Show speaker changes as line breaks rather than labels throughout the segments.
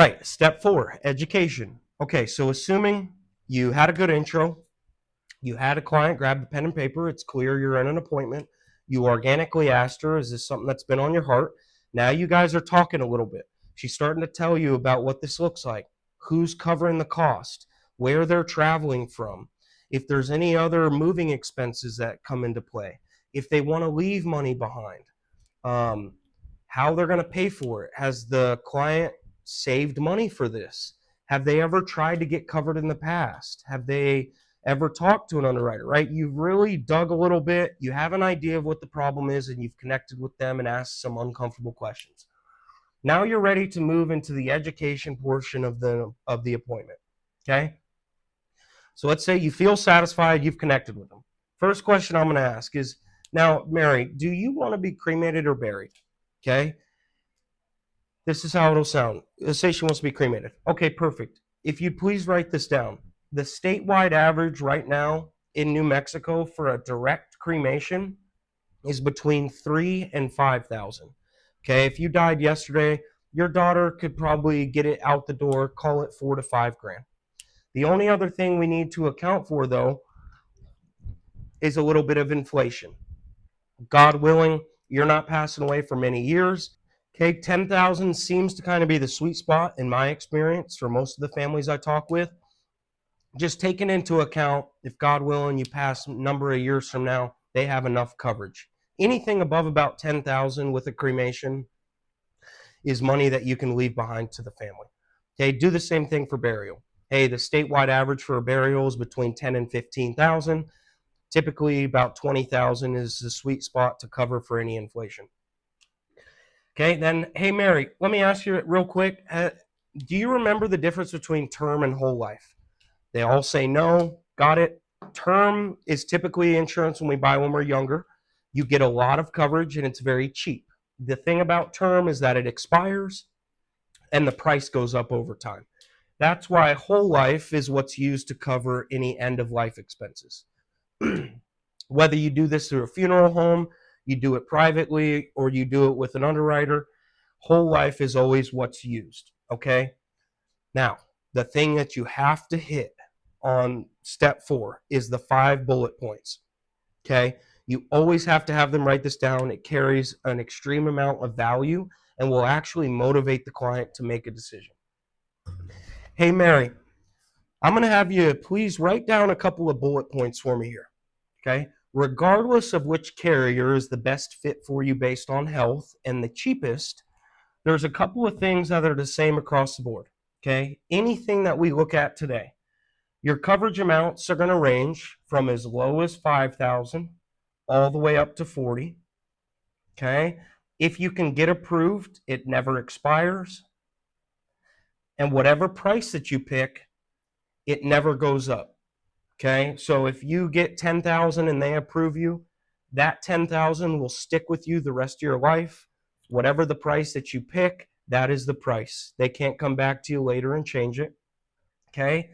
Right, step 4, education. Okay, so assuming you had a good intro, you had a client grab the pen and paper, it's clear you're in an appointment, you organically asked her, is this something that's been on your heart? Now you guys are talking a little bit. She's starting to tell you about what this looks like, who's covering the cost, where they're traveling from, if there's any other moving expenses that come into play, if they want to leave money behind, um, how they're going to pay for it. Has the client saved money for this? Have they ever tried to get covered in the past? Have they ever talked to an underwriter, right? You've really dug a little bit. You have an idea of what the problem is, and you've connected with them and asked some uncomfortable questions. Now you're ready to move into the education portion of the appointment. Okay? So let's say you feel satisfied, you've connected with them. First question I'm going to ask is, now, Mary, do you want to be cremated or buried? Okay? This is how it'll sound. Let's say she wants to be cremated. Okay, perfect. If you'd please write this down. The statewide average right now in New Mexico for a direct cremation is between 3 and 5,000. Okay, if you died yesterday, your daughter could probably get it out the door, call it 4 to 5 grand. The only other thing we need to account for, though, is a little bit of inflation. God willing, you're not passing away for many years. Okay, 10,000 seems to kind of be the sweet spot in my experience for most of the families I talk with. Just taking into account, if God willing, you pass a number of years from now, they have enough coverage. Anything above about 10,000 with a cremation is money that you can leave behind to the family. Okay, do the same thing for burial. Hey, the statewide average for a burial is between 10 and 15,000. Typically, about 20,000 is the sweet spot to cover for any inflation. Okay, then, hey, Mary, let me ask you real quick. Do you remember the difference between term and whole life? They all say no. Got it. Term is typically insurance when we buy when we're younger. You get a lot of coverage and it's very cheap. The thing about term is that it expires and the price goes up over time. That's why whole life is what's used to cover any end of life expenses. Whether you do this through a funeral home, you do it privately, or you do it with an underwriter, whole life is always what's used. Okay? Now, the thing that you have to hit on step 4 is the 5 bullet points. Okay? You always have to have them write this down. It carries an extreme amount of value and will actually motivate the client to make a decision. Hey, Mary, I'm going to have you please write down a couple of bullet points for me here. Okay? Regardless of which carrier is the best fit for you based on health and the cheapest, there's a couple of things that are the same across the board. Okay? Anything that we look at today, your coverage amounts are going to range from as low as 5,000 all the way up to 40. Okay? If you can get approved, it never expires. And whatever price that you pick, it never goes up. Okay? So if you get 10,000 and they approve you, that 10,000 will stick with you the rest of your life. Whatever the price that you pick, that is the price. They can't come back to you later and change it. Okay?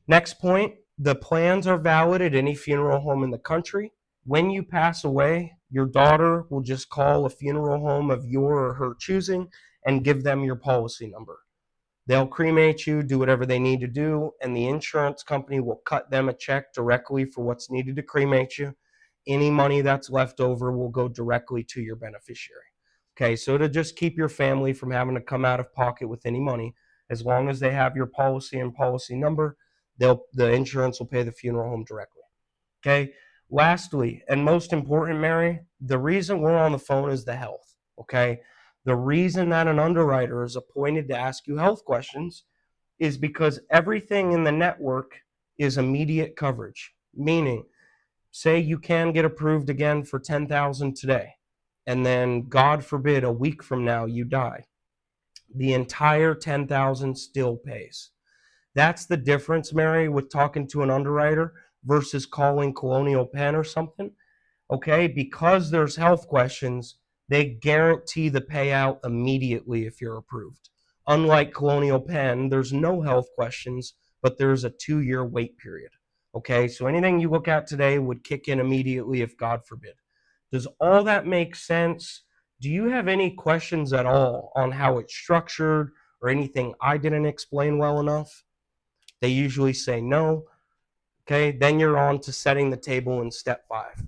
Next point, the plans are valid at any funeral home in the country. When you pass away, your daughter will just call a funeral home of your or her choosing and give them your policy number. They'll cremate you, do whatever they need to do, and the insurance company will cut them a check directly for what's needed to cremate you. Any money that's left over will go directly to your beneficiary. Okay, so to just keep your family from having to come out of pocket with any money, as long as they have your policy and policy number, the insurance will pay the funeral home directly. Okay, lastly, and most important, Mary, the reason we're on the phone is the health. Okay, the reason that an underwriter is appointed to ask you health questions is because everything in the network is immediate coverage. Meaning, say you can get approved again for 10,000 today, and then God forbid a week from now you die. The entire 10,000 still pays. That's the difference, Mary, with talking to an underwriter versus calling Colonial Penn or something. Okay, because there's health questions, they guarantee the payout immediately if you're approved. Unlike Colonial Penn, there's no health questions, but there's a 2-year wait period. Okay, so anything you look at today would kick in immediately if God forbid. Does all that make sense? Do you have any questions at all on how it's structured or anything I didn't explain well enough? They usually say no. Okay, then you're on to setting the table in step 5.